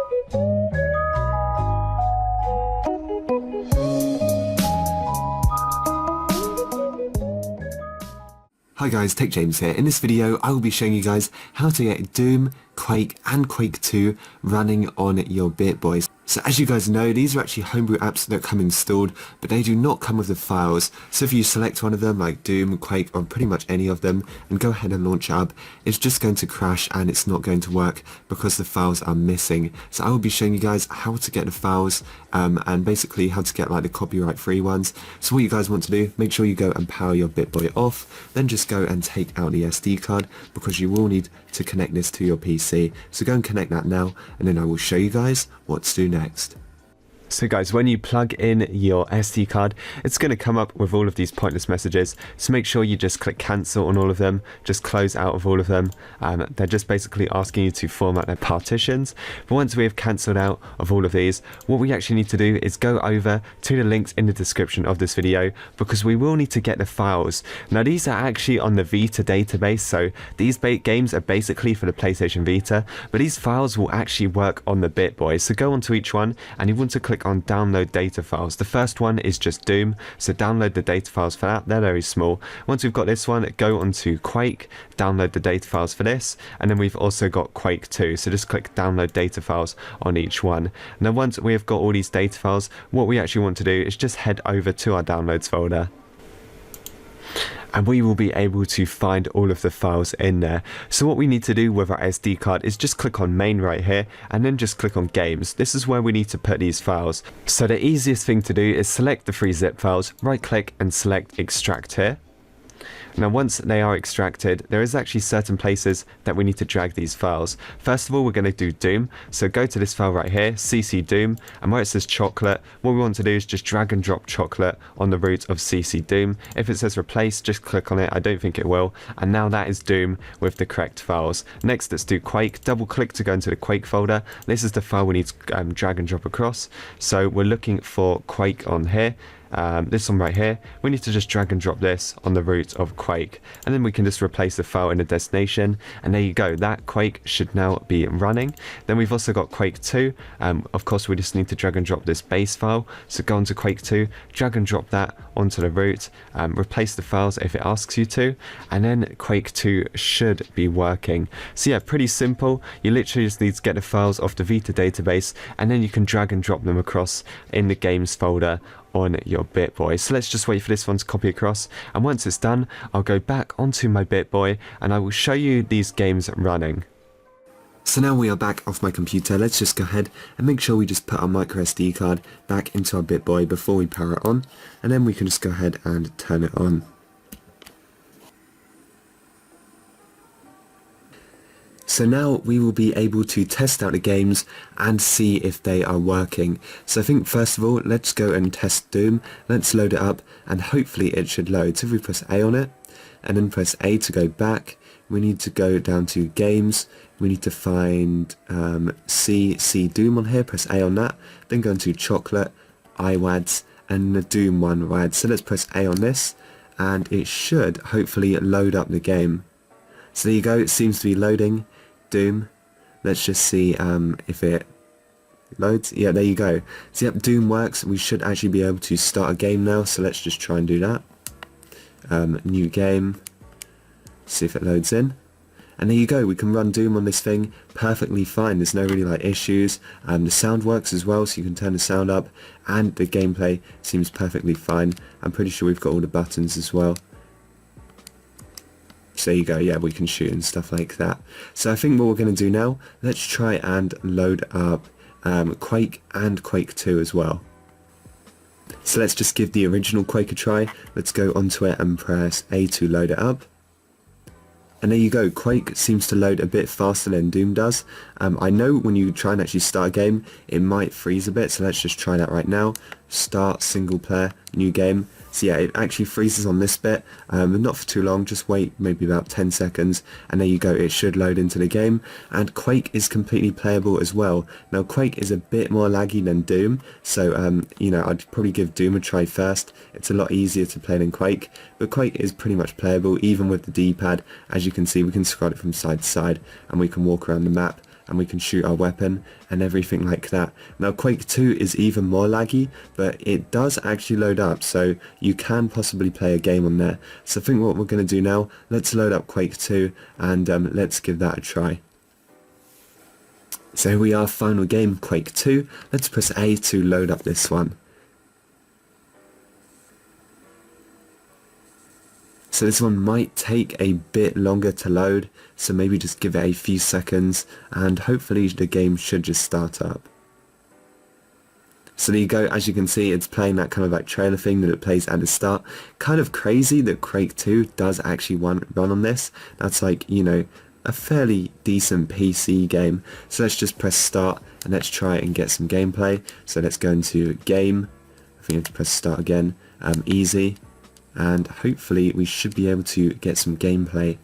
Hi guys, Tech James here. In this video I will be showing you guys how to get Doom, Quake and Quake II running on your BittBoy. So as you guys know, these are actually homebrew apps that come installed, but they do not come with the files. So if you select one of them like Doom, Quake or pretty much any of them and go ahead and launch it up, it's just going to crash and it's not going to work because the files are missing. So I will be showing you guys how to get the files and basically how to get like the copyright free ones. So what you guys want to do, make sure you go and power your BittBoy off, then just go and take out the SD card because you will need to connect this to your PC. So go and connect that now and then I will show you guys what to do next. So guys, when you plug in your SD card, it's going to come up with all of these pointless messages. So make sure you just click cancel on all of them, just close out of all of them. They're just basically asking you to format their partitions. But once we have cancelled out of all of these, what we actually need to do is go over to the links in the description of this video because we will need to get the files. Now these are actually on the Vita database, so these games are basically for the PlayStation Vita, but these files will actually work on the BittBoy. So go onto each one and you want to click on download data files. The first one is just Doom, so download the data files for that. They're very small. Once we've got this one, go onto Quake, download the data files for this, and then we've also got Quake II, so just click download data files on each one. Now once we have got all these data files, what we actually want to do is just head over to our downloads folder, and we will be able to find all of the files in there. So what we need to do with our SD card is just click on main right here and then just click on games. This is where we need to put these files. So the easiest thing to do is select the free zip files, right click and select extract here. Now once they are extracted, there is actually certain places that we need to drag these files. First of all, we're going to do Doom, so go to this file right here, cc Doom, and where it says chocolate, what we want to do is just drag and drop chocolate on the root of cc Doom. If it says replace, just click on it. I don't think it will, and now that is Doom with the correct files. Next, let's do Quake. Double click to go into the Quake folder. This is the file we need to drag and drop across, so we're looking for Quake on here. This one right here, we need to just drag and drop this on the root of Quake, and then we can just replace the file in the destination, and there you go, that Quake should now be running. Then we've also got Quake II. Of course we just need to drag and drop this base file, so go onto Quake II, drag and drop that onto the root, replace the files if it asks you to, and then Quake II should be working. So yeah, pretty simple. You literally just need to get the files off the Vita database and then you can drag and drop them across in the games folder on your BittBoy. So let's just wait for this one to copy across, and once it's done I'll go back onto my BittBoy and I will show you these games running. So now we are back off my computer. Let's just go ahead and make sure we just put our micro SD card back into our BittBoy before we power it on, and then we can just go ahead and turn it on. So now we will be able to test out the games and see if they are working. So I think first of all, let's go and test Doom. Let's load it up and hopefully it should load. So if we press A on it and then press A to go back, we need to go down to games. We need to find C Doom on here, press A on that, then go into chocolate, iWads and the Doom one WAD. So let's press A on this and it should hopefully load up the game. So there you go, it seems to be loading. Doom. Let's just see if it loads. Yeah, there you go. So yep, Doom works. We should actually be able to start a game now, so let's just try and do that. New game. See if it loads in. And there you go, we can run Doom on this thing perfectly fine. There's no really like issues. The sound works as well, so you can turn the sound up, and the gameplay seems perfectly fine. I'm pretty sure we've got all the buttons as well. So there you go, yeah, we can shoot and stuff like that. So I think what we're going to do now, let's try and load up Quake and Quake II as well. So let's just give the original Quake a try. Let's go onto it and press A to load it up. And there you go, Quake seems to load a bit faster than Doom does. I know when you try and actually start a game, it might freeze a bit, so let's just try that right now. Start single player, new game. So yeah, it actually freezes on this bit, not for too long, just wait maybe about 10 seconds, and there you go, it should load into the game. And Quake is completely playable as well. Now Quake is a bit more laggy than Doom, so you know, I'd probably give Doom a try first. It's a lot easier to play than Quake, but Quake is pretty much playable even with the D-pad. As you can see, we can scroll it from side to side and we can walk around the map and we can shoot our weapon and everything like that. Now Quake 2 is even more laggy, but it does actually load up, so you can possibly play a game on there. So I think what we're going to do now, let's load up Quake 2 and let's give that a try. So here we are, final game, Quake 2. Let's press A to load up this one. So this one might take a bit longer to load, so maybe just give it a few seconds and hopefully the game should just start up. So there you go, as you can see it's playing that kind of like trailer thing that it plays at the start. Kind of crazy that Quake 2 does actually run on this. That's like, you know, a fairly decent PC game. So let's just press start and let's try and get some gameplay. So let's go into game. I think I have to press start again. Easy. And hopefully we should be able to get some gameplay.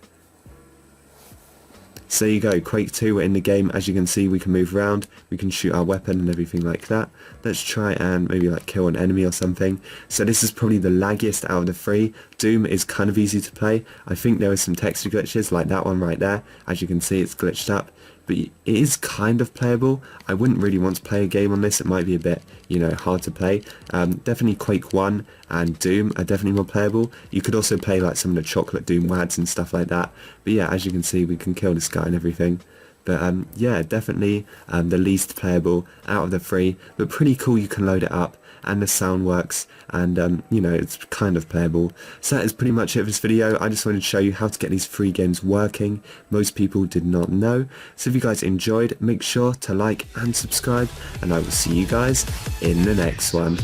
So there you go, Quake 2, we're in the game. As you can see, we can move around, we can shoot our weapon and everything like that. Let's try and maybe like kill an enemy or something. So this is probably the laggiest out of the three. Doom is kind of easy to play. I think there are some texture glitches like that one right there. As you can see, it's glitched up. But it is kind of playable. I wouldn't really want to play a game on this. It might be a bit, you know, hard to play. Definitely Quake 1 and Doom are definitely more playable. You could also play like some of the chocolate Doom WADs and stuff like that. But yeah, as you can see, we can kill this guy and everything. But yeah, definitely the least playable out of the three. But pretty cool, you can load it up and the sound works and you know, it's kind of playable. So that is pretty much it for this video. I just wanted to show you how to get these free games working. Most people did not know. So if you guys enjoyed, make sure to like and subscribe, and I will see you guys in the next one.